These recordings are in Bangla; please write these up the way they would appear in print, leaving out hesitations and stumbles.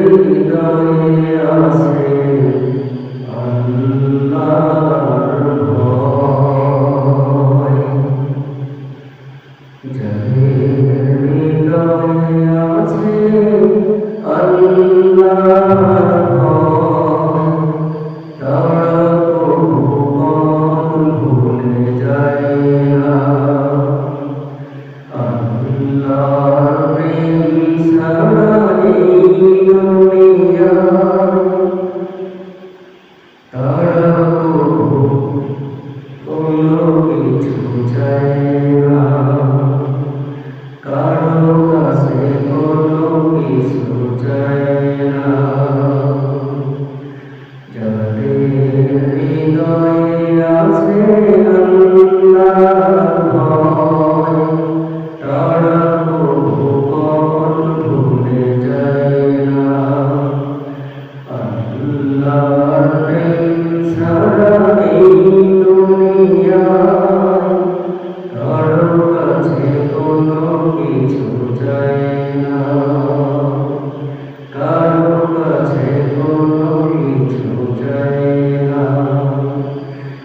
হৃদয়ে আছে আল্লাহর ভয়, যাদের হৃদয়ে আছে আল্লাহর ভয়, তারা কবু পথ ভুলে যায় না। আল্লাহর প্রেম ছাড়া এই দুনিয়ায় তারা কবু কোনো কিছু চায় না, কারো কাছে কোনো কিছু চায় না। যাদের হৃদয়ে আছে আল্লাহর ভয়, তারা কবু পথ ভুলে যায় না। আল্লাহর প্রেম ছাড়া এই দুনিয়ায় কারো কাছে কোনো কিছু চায় না, কারো কাছে কোনো কিছু চায় না।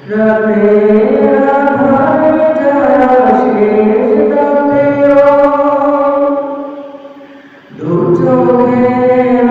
রাতের আঁধারে যারা শেষ রাতেও দু চোখের